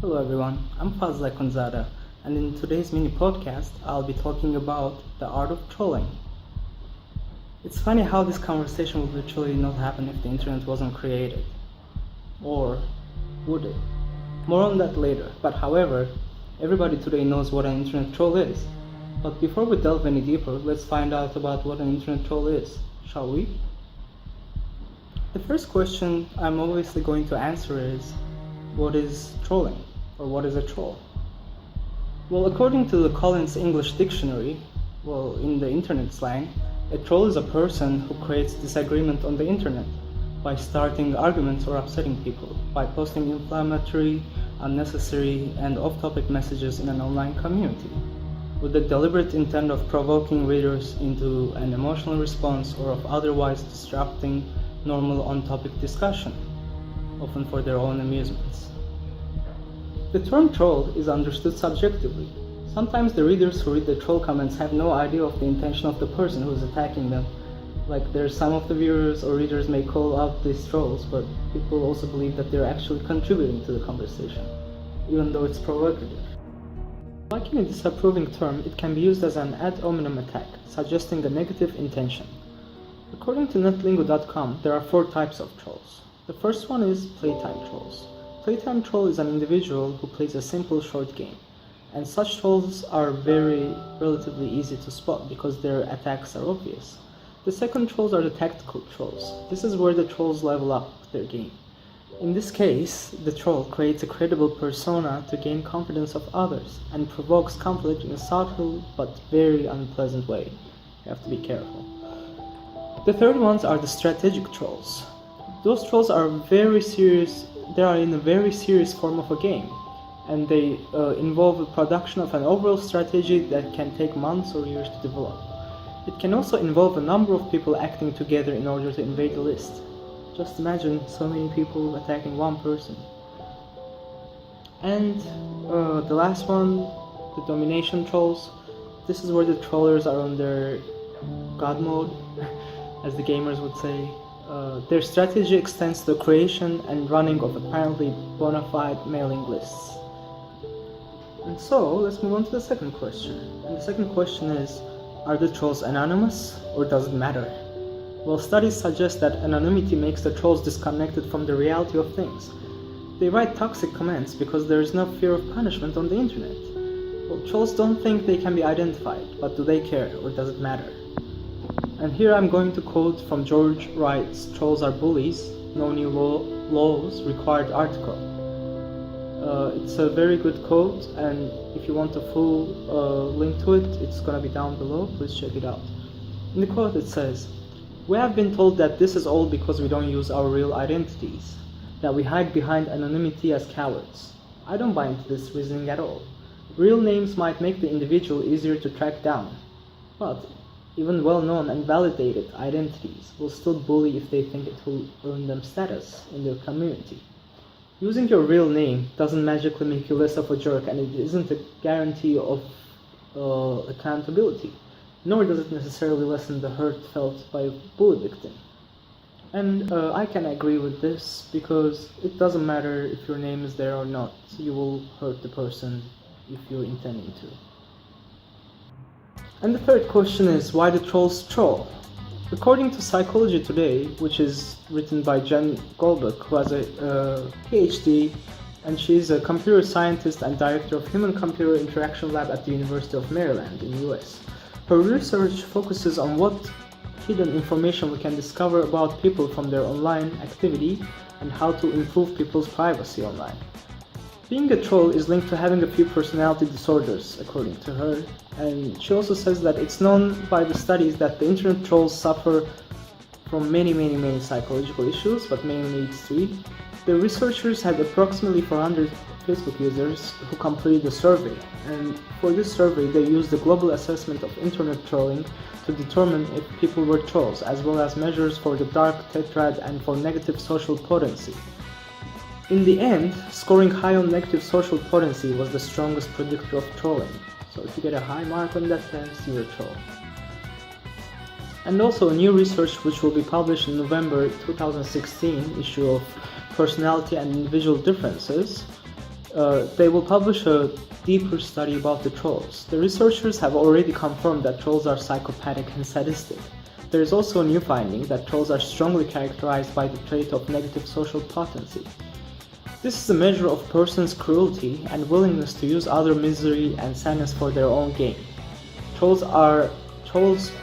Hello everyone, I'm Fazil Akhundzada, and in today's mini podcast, I'll be talking about the art of trolling. It's funny how this conversation would literally not happen if the internet wasn't created. Or would it? More on that later, but however, everybody today knows what an internet troll is. But before we delve any deeper, let's find out about what an internet troll is, shall we? The first question I'm obviously going to answer is, what is trolling? Or what is a troll? Well, according to the Collins English Dictionary, in the internet slang, a troll is a person who creates disagreement on the internet by starting arguments or upsetting people, by posting inflammatory, unnecessary, and off-topic messages in an online community, with the deliberate intent of provoking readers into an emotional response or of otherwise disrupting normal on-topic discussion, often for their own amusements. The term troll is understood subjectively. Sometimes the readers who read the troll comments have no idea of the intention of the person who is attacking them. Like there's some of the viewers or readers may call out these trolls, but people also believe that they're actually contributing to the conversation, even though it's provocative. Like in a disapproving term, it can be used as an ad hominem attack, suggesting a negative intention. According to netlingo.com, there are 4 types of trolls. The first one is playtime trolls. Playtime troll is an individual who plays a simple short game, and such trolls are relatively easy to spot because their attacks are obvious. The second trolls are the tactical trolls. This is where the trolls level up their game. In this case, the troll creates a credible persona to gain confidence of others and provokes conflict in a subtle but very unpleasant way. You have to be careful. The third ones are the strategic trolls. Those trolls are very serious. They are in a very serious form of a game, and they involve the production of an overall strategy that can take months or years to develop. It can also involve a number of people acting together in order to invade the list. Just imagine so many people attacking one person. And the last one, the domination trolls. This is where the trollers are on their god mode, as the gamers would say. Their strategy extends to the creation and running of apparently bona fide mailing lists. And so, let's move on to the second question. And the second question is, are the trolls anonymous, or does it matter? Well, studies suggest that anonymity makes the trolls disconnected from the reality of things. They write toxic comments because there is no fear of punishment on the internet. Well, trolls don't think they can be identified, but do they care, or does it matter? And here I'm going to quote from George Wright's Trolls Are Bullies, No New Laws Required article. It's a very good quote, and if you want a full link to it, it's going to be down below. Please check it out. In the quote it says, "We have been told that this is all because we don't use our real identities, that we hide behind anonymity as cowards. I don't buy into this reasoning at all. Real names might make the individual easier to track down, but even well-known and validated identities will still bully if they think it will earn them status in their community. Using your real name doesn't magically make you less of a jerk, and it isn't a guarantee of accountability, nor does it necessarily lessen the hurt felt by a bully victim." And I can agree with this, because it doesn't matter if your name is there or not. You will hurt the person if you're intending to. And the third question is, why do trolls troll? According to Psychology Today, which is written by Jen Goldberg, who has a PhD, and she's a computer scientist and director of Human-Computer Interaction Lab at the University of Maryland in the US. Her research focuses on what hidden information we can discover about people from their online activity and how to improve people's privacy online. Being a troll is linked to having a few personality disorders, according to her, and she also says that it's known by the studies that the internet trolls suffer from many psychological issues, but mainly these 3. The researchers had approximately 400 Facebook users who completed a survey, and for this survey they used the global assessment of internet trolling to determine if people were trolls, as well as measures for the dark tetrad and for negative social potency. In the end, scoring high on negative social potency was the strongest predictor of trolling. So if you get a high mark on that test, you're a troll. And also new research which will be published in November 2016 issue of Personality and Individual Differences they will publish a deeper study about the trolls. The researchers have already confirmed that trolls are psychopathic and sadistic. There is also a new finding that trolls are strongly characterized by the trait of negative social potency. This is a measure of a person's cruelty and willingness to use other misery and sadness for their own gain. Trolls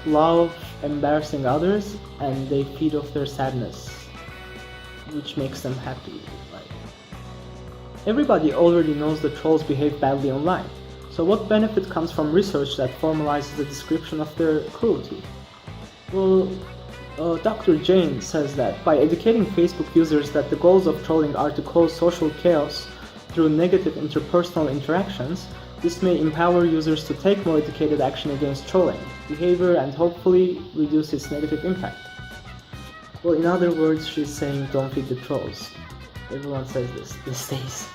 love embarrassing others, and they feed off their sadness, which makes them happy. Everybody already knows that trolls behave badly online, so what benefit comes from research that formalizes the description of their cruelty? Well, Dr. Jane says that by educating Facebook users that the goals of trolling are to cause social chaos through negative interpersonal interactions, this may empower users to take more educated action against trolling behavior and hopefully reduce its negative impact. Well, in other words, she's saying don't feed the trolls. Everyone says this these days.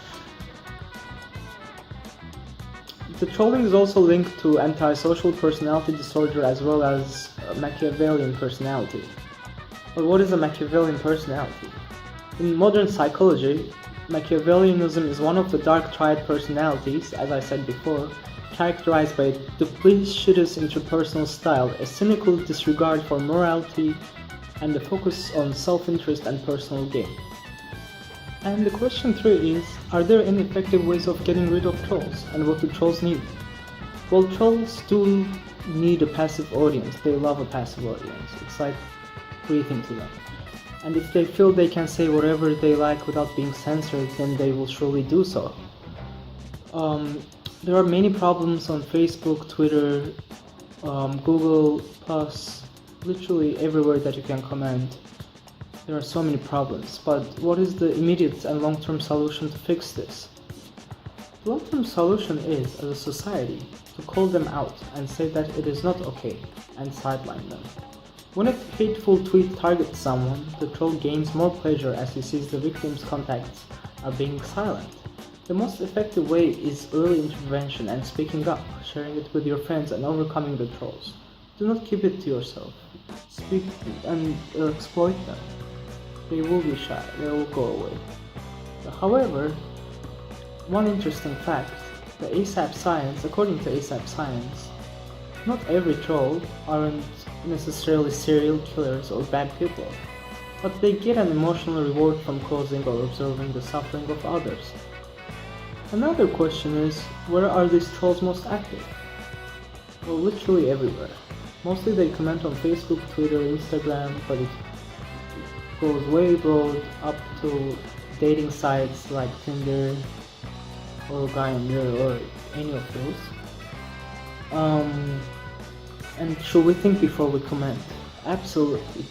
The trolling is also linked to antisocial personality disorder as well as Machiavellian personality. Well, what is a Machiavellian personality? In modern psychology, Machiavellianism is one of the dark triad personalities, as I said before, characterized by a duplicitous interpersonal style, a cynical disregard for morality, and a focus on self-interest and personal gain. And the question 3 is, are there any effective ways of getting rid of trolls, and what do trolls need? Well, trolls do need a passive audience. They love a passive audience. It's like breathing to them. And if they feel they can say whatever they like without being censored, then they will surely do so. There are many problems on Facebook, Twitter, Google+, literally everywhere that you can comment. There are so many problems, but what is the immediate and long-term solution to fix this? The long-term solution is, as a society, to call them out and say that it is not okay and sideline them. When a hateful tweet targets someone, the troll gains more pleasure as he sees the victim's contacts are being silent. The most effective way is early intervention and speaking up, sharing it with your friends and overcoming the trolls. Do not keep it to yourself. Speak and exploit them. They will be shy, they will go away. However, one interesting fact, according to ASAP Science, not every troll aren't necessarily serial killers or bad people, but they get an emotional reward from causing or observing the suffering of others. Another question is, where are these trolls most active? Well, literally everywhere. Mostly they comment on Facebook, Twitter, Instagram, but it goes way broad up to dating sites like Tinder or Guy and Mirror or any of those. And should we think before we comment? Absolutely.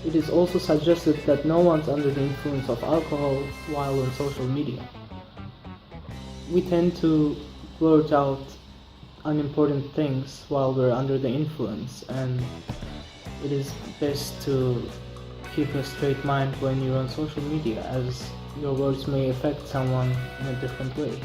It is also suggested that no one's under the influence of alcohol while on social media. We tend to blurt out unimportant things while we're under the influence, and it is best to keep a straight mind when you're on social media, as your words may affect someone in a different way.